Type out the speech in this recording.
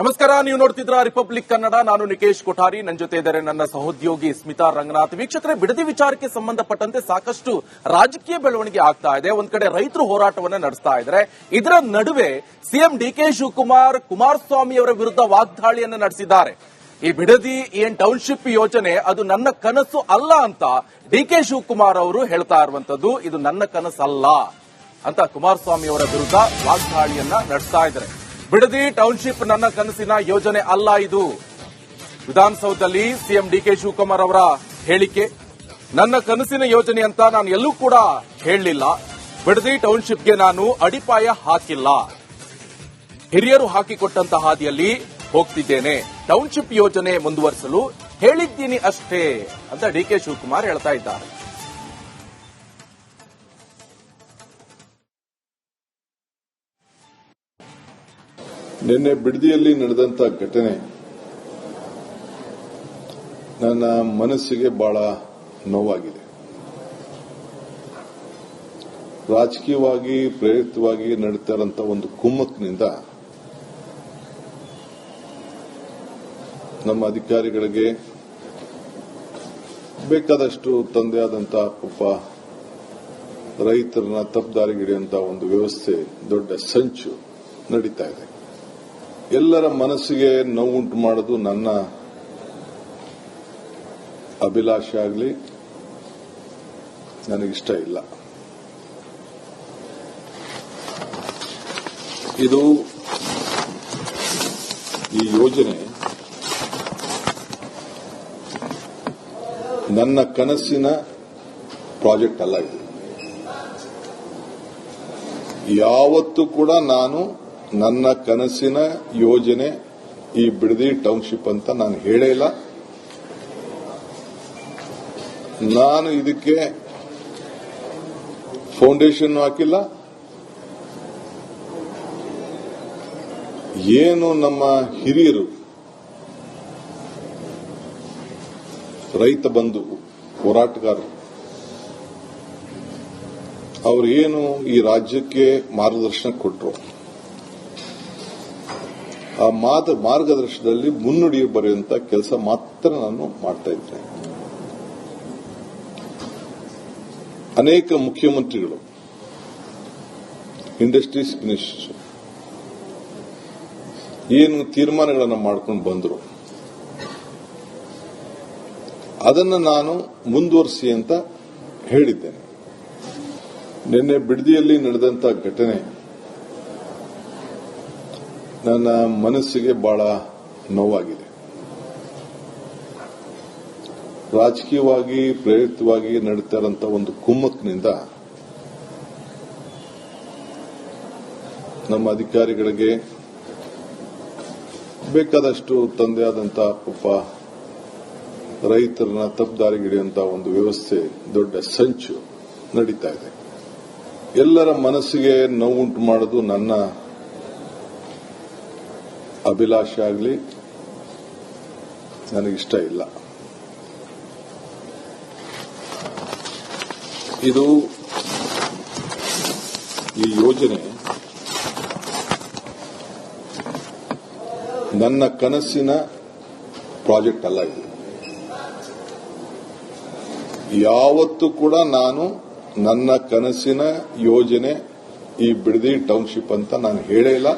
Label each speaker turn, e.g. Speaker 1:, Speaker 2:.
Speaker 1: ನಮಸ್ಕಾರ, ನೀವು ನೋಡ್ತಿದ್ರ ರಿಪಬ್ಲಿಕ್ ಕನ್ನಡ. ನಾನು ನಿಕೇಶ್ ಕೊಠಾರಿ, ನನ್ನ ಜೊತೆ ಇದ್ದಾರೆ ನನ್ನ ಸಹೋದ್ಯೋಗಿ ಸ್ಮಿತಾ ರಂಗನಾಥ್. ವೀಕ್ಷಕರೇ, ಬಿಡದಿ ವಿಚಾರಕ್ಕೆ ಸಂಬಂಧಪಟ್ಟಂತೆ ಸಾಕಷ್ಟು ರಾಜಕೀಯ ಬೆಳವಣಿಗೆ ಆಗ್ತಾ ಇದೆ. ಒಂದ್ ಕಡೆ ರೈತರು ಹೋರಾಟವನ್ನ ನಡೆಸ್ತಾ ಇದ್ದಾರೆ. ಇದರ ನಡುವೆ ಸಿಎಂ ಡಿಕೆ ಶಿವಕುಮಾರ್ ಕುಮಾರಸ್ವಾಮಿ ಅವರ ವಿರುದ್ಧ ವಾಗ್ದಾಳಿಯನ್ನ ನಡೆಸಿದ್ದಾರೆ. ಈ ಬಿಡದಿ ಏನ್ ಟೌನ್ಶಿಪ್ ಯೋಜನೆ ಅದು ನನ್ನ ಕನಸು ಅಲ್ಲ ಅಂತ ಡಿಕೆ ಶಿವಕುಮಾರ್ ಅವರು ಹೇಳ್ತಾ ಇರುವಂತದ್ದು. ಇದು ನನ್ನ ಕನಸಲ್ಲ ಅಂತ ಕುಮಾರಸ್ವಾಮಿ ಅವರ ವಿರುದ್ಧ ವಾಗ್ದಾಳಿಯನ್ನ ನಡೆಸ್ತಾ ಇದ್ದಾರೆ. ಬಿಡದಿ ಟೌನ್ಶಿಪ್ ನನ್ನ ಕನಸಿನ ಯೋಜನೆ ಅಲ್ಲ. ಇದು ವಿಧಾನಸೌಧದಲ್ಲಿ ಸಿಎಂ ಡಿಕೆ ಶಿವಕುಮಾರ್ ಅವರ ಹೇಳಿಕೆ. ನನ್ನ ಕನಸಿನ ಯೋಜನೆ ಅಂತ ನಾನು ಎಲ್ಲೂ ಕೂಡ ಹೇಳಲಿಲ್ಲ. ಬಿಡದಿ ಟೌನ್ಶಿಪ್ಗೆ ನಾನು ಅಡಿಪಾಯ ಹಾಕಿಲ್ಲ. ಹಿರಿಯರು ಹಾಕಿಕೊಟ್ಟಂತ ಹಾದಿಯಲ್ಲಿ ಹೋಗ್ತಿದ್ದೇನೆ. ಟೌನ್ಶಿಪ್ ಯೋಜನೆ ಮುಂದುವರಿಸಲು ಹೇಳಿದ್ದೀನಿ ಅಷ್ಟೇ ಅಂತ ಡಿಕೆ ಶಿವಕುಮಾರ್ ಹೇಳ್ತಾ ಇದ್ದಾರೆ.
Speaker 2: ನಿನ್ನೆ ಬಿಡದಿಯಲ್ಲಿ ನಡೆದಂತ ಘಟನೆ ನನ್ನ ಮನಸ್ಸಿಗೆ ಬಹಳ ನೋವಾಗಿದೆ. ರಾಜಕೀಯವಾಗಿ ಪ್ರೇರಿತವಾಗಿ ನಡೀತಾ ಇರುವಂತ ಒಂದು ಕುಮ್ಮಕ್ಕಿನಿಂದ ನಮ್ಮ ಅಧಿಕಾರಿಗಳಿಗೆ ಬೇಕಾದಷ್ಟು ತಂದೆಯಾದಂತ ಪಾಪ ರೈತರನ್ನ ತಪ್ಪುದಾರಿಗಿಡಿಯುವಂತ ಒಂದು ವ್ಯವಸ್ಥೆ, ದೊಡ್ಡ ಸಂಚು ನಡೀತಾ ಇದೆ. ಎಲ್ಲರ ಮನಸ್ಸಿಗೆ ನೋವುಂಟು ಮಾಡೋದು ನನ್ನ ಅಭಿಲಾಷೆ ಆಗಲಿ, ನನಗಿಷ್ಟ ಇಲ್ಲ. ಇದು ಈ ಯೋಜನೆ ನನ್ನ ಕನಸಿನ ಪ್ರಾಜೆಕ್ಟ್ ಅಲ್ಲ. ಇದು ಯಾವತ್ತೂ ಕೂಡ ನಾನು ನನ್ನ ಕನಸಿನ ಯೋಜನೆ ಈ ಬಿಡದಿ ಟೌನ್ಶಿಪ್ ಅಂತ ನಾನು ಹೇಳೇ ಇಲ್ಲ. ನಾನು ಇದಕ್ಕೆ ಫೌಂಡೇಶನ್ ಹಾಕಿಲ್ಲ. ಏನು ನಮ್ಮ ಹಿರಿಯರು ರೈತ ಬಂಧು ಹೋರಾಟಗಾರರು ಅವರು ಏನು ಈ ರಾಜ್ಯಕ್ಕೆ ಮಾರ್ಗದರ್ಶನ ಕೊಟ್ಟರು, ಆ ಮಾರ್ಗದರ್ಶನದಲ್ಲಿ ಮುನ್ನುಡಿ ಬರೆಯುವಂತ ಕೆಲಸ ಮಾತ್ರ ನಾನು ಮಾಡ್ತಾ ಇದ್ದೇನೆ. ಅನೇಕ ಮುಖ್ಯಮಂತ್ರಿಗಳು, ಇಂಡಸ್ಟ್ರೀಸ್ ಮಿನಿಸ್ಟರ್ ಏನು ತೀರ್ಮಾನಗಳನ್ನು ಮಾಡ್ಕೊಂಡು ಬಂದರು, ಅದನ್ನು ನಾನು ಮುಂದುವರಿಸಿ ಅಂತ ಹೇಳಿದ್ದೇನೆ. ನಿನ್ನೆ ಬಿಡದಿಯಲ್ಲಿ ನಡೆದಂತ ಘಟನೆ ನನ್ನ ಮನಸ್ಸಿಗೆ ಬಹಳ ನೋವಾಗಿದೆ. ರಾಜಕೀಯವಾಗಿ ಪ್ರೇರಿತವಾಗಿ ನಡೀತಾ ಇರುವಂತ ಒಂದು ಕುಮ್ಮಕ್ಕಿನಿಂದ ನಮ್ಮ ಅಧಿಕಾರಿಗಳಿಗೆ ಬೇಕಾದಷ್ಟು ತಂದೆಯಾದಂತ ಪಾಪ ರೈತರನ್ನ ತಪ್ಪುದಾರಿಗಿಡಿಯುವಂತ ಒಂದು ವ್ಯವಸ್ಥೆ, ದೊಡ್ಡ ಸಂಚು ನಡೀತಾ ಇದೆ. ಎಲ್ಲರ ಮನಸ್ಸಿಗೆ ನೋವುಂಟು ಮಾಡೋದು ನನ್ನ ಅಭಿಲಾಷೆ ಆಗಲಿ, ನನಗಿಷ್ಟ ಇಲ್ಲ. ಇದು ಈ ಯೋಜನೆ ನನ್ನ ಕನಸಿನ ಪ್ರಾಜೆಕ್ಟ್ ಅಲ್ಲ. ಇದು ಯಾವತ್ತೂ ಕೂಡ ನಾನು ನನ್ನ ಕನಸಿನ ಯೋಜನೆ ಈ ಬಿಡದಿ ಟೌನ್ಶಿಪ್ ಅಂತ ನಾನು ಹೇಳೇ ಇಲ್ಲ.